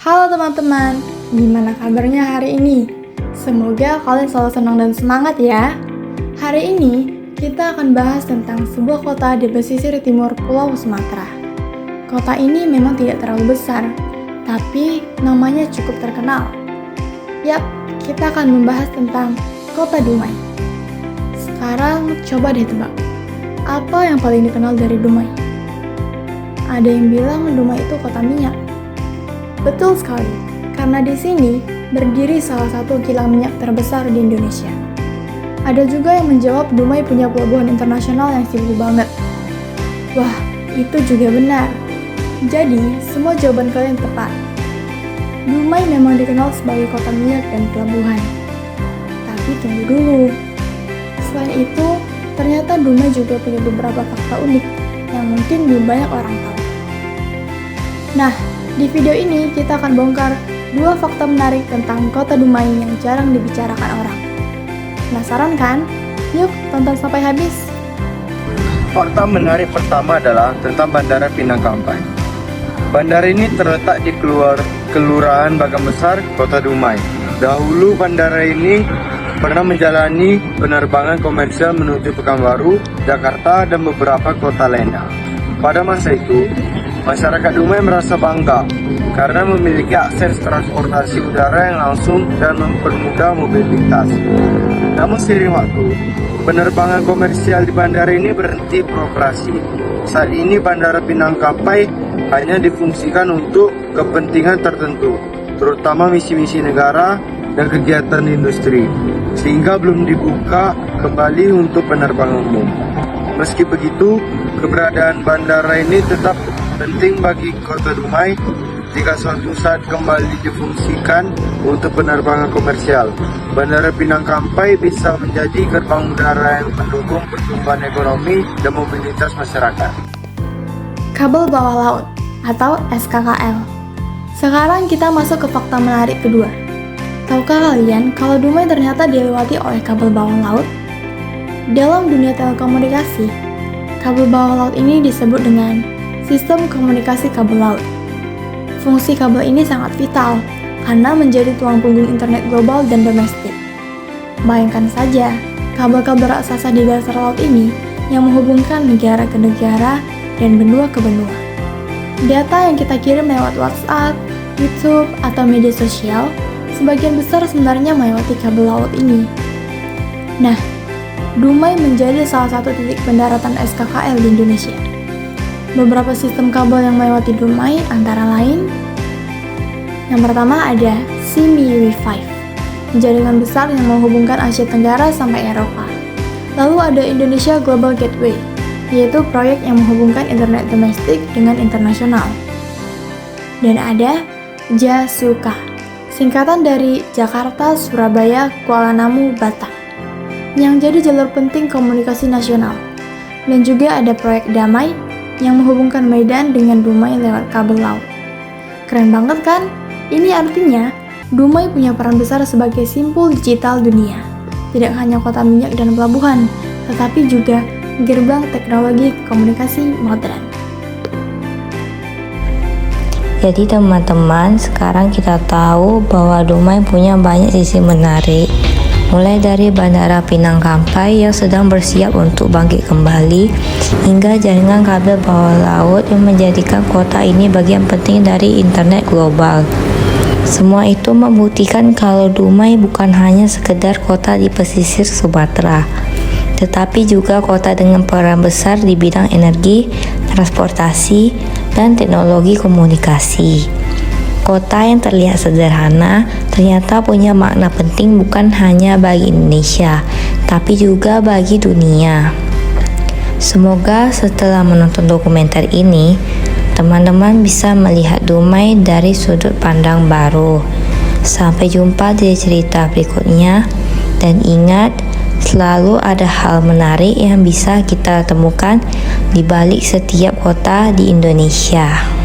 Halo teman-teman, gimana kabarnya hari ini? Semoga kalian selalu senang dan semangat ya. Hari ini kita akan bahas tentang sebuah kota di pesisir timur Pulau Sumatera. Kota ini memang tidak terlalu besar, tapi namanya cukup terkenal. Yap, kita akan membahas tentang Kota Dumai. Sekarang coba deh tebak, apa yang paling dikenal dari Dumai? Ada yang bilang Dumai itu kota minyak. Betul sekali, karena di sini berdiri salah satu kilang minyak terbesar di Indonesia. Ada juga yang menjawab Dumai punya pelabuhan internasional yang sibuk banget. Wah, itu juga benar. Jadi, semua jawaban kalian tepat. Dumai memang dikenal sebagai kota minyak dan pelabuhan. Tapi tunggu dulu. Selain itu, ternyata Dumai juga punya beberapa fakta unik yang mungkin belum banyak orang tahu. Nah, di video ini kita akan bongkar 2 fakta menarik tentang Kota Dumai yang jarang dibicarakan orang. Penasaran kan? Yuk tonton sampai habis. Fakta menarik pertama adalah tentang Bandara Pinang Kampay. Bandara ini terletak di Kelurahan Bagan Besar, Kota Dumai. Dahulu bandara ini pernah menjalani penerbangan komersial menuju Pekanbaru, Jakarta, dan beberapa kota lainnya. Pada masa itu, masyarakat Dumai merasa bangga karena memiliki akses transportasi udara yang langsung dan mempermudah mobilitas. Namun seiring waktu, penerbangan komersial di bandara ini berhenti beroperasi. Saat ini Bandara Pinang Kampay hanya difungsikan untuk kepentingan tertentu, terutama misi-misi negara dan kegiatan industri, sehingga belum dibuka kembali untuk penerbangan umum. Meski begitu, keberadaan bandara ini tetap penting bagi Kota Dumai jika suatu saat kembali difungsikan untuk penerbangan komersial. Bandara Pinang Kampay bisa menjadi gerbang udara yang mendukung pertumbuhan ekonomi dan mobilitas masyarakat. Kabel bawah laut atau SKKL. Sekarang kita masuk ke fakta menarik kedua. Tahukah kalian kalau Dumai ternyata dilewati oleh kabel bawah laut? Dalam dunia telekomunikasi, kabel bawah laut ini disebut dengan sistem komunikasi kabel laut. Fungsi kabel ini sangat vital karena menjadi tulang punggung internet global dan domestik. Bayangkan saja, kabel-kabel raksasa di dasar laut ini yang menghubungkan negara ke negara dan benua ke benua. Data yang kita kirim lewat WhatsApp, YouTube, atau media sosial, sebagian besar sebenarnya melewati kabel laut ini. Nah, Dumai menjadi salah satu titik pendaratan SKKL di Indonesia. Beberapa sistem kabel yang melewati Dumai antara lain, yang pertama ada SeaMi-Wi-Fi, jaringan besar yang menghubungkan Asia Tenggara sampai Eropa. Lalu ada Indonesia Global Gateway, yaitu proyek yang menghubungkan internet domestik dengan internasional. Dan ada JASUKA, singkatan dari Jakarta, Surabaya, Kuala Namu, Batam, yang jadi jalur penting komunikasi nasional. Dan juga ada proyek Damai yang menghubungkan Medan dengan Dumai lewat kabel laut. Keren banget kan? Ini artinya Dumai punya peran besar sebagai simpul digital dunia. Tidak hanya kota minyak dan pelabuhan, tetapi juga gerbang teknologi komunikasi modern. Jadi teman-teman, sekarang kita tahu bahwa Dumai punya banyak sisi menarik. Mulai dari Bandara Pinang Kampay yang sedang bersiap untuk bangkit kembali, hingga jaringan kabel bawah laut yang menjadikan kota ini bagian penting dari internet global. Semua itu membuktikan kalau Dumai bukan hanya sekedar kota di pesisir Sumatera, tetapi juga kota dengan peran besar di bidang energi, transportasi, dan teknologi komunikasi. Kota yang terlihat sederhana ternyata punya makna penting bukan hanya bagi Indonesia, tapi juga bagi dunia. Semoga setelah menonton dokumenter ini, teman-teman bisa melihat Dumai dari sudut pandang baru. Sampai jumpa di cerita berikutnya, dan ingat, selalu ada hal menarik yang bisa kita temukan di balik setiap kota di Indonesia.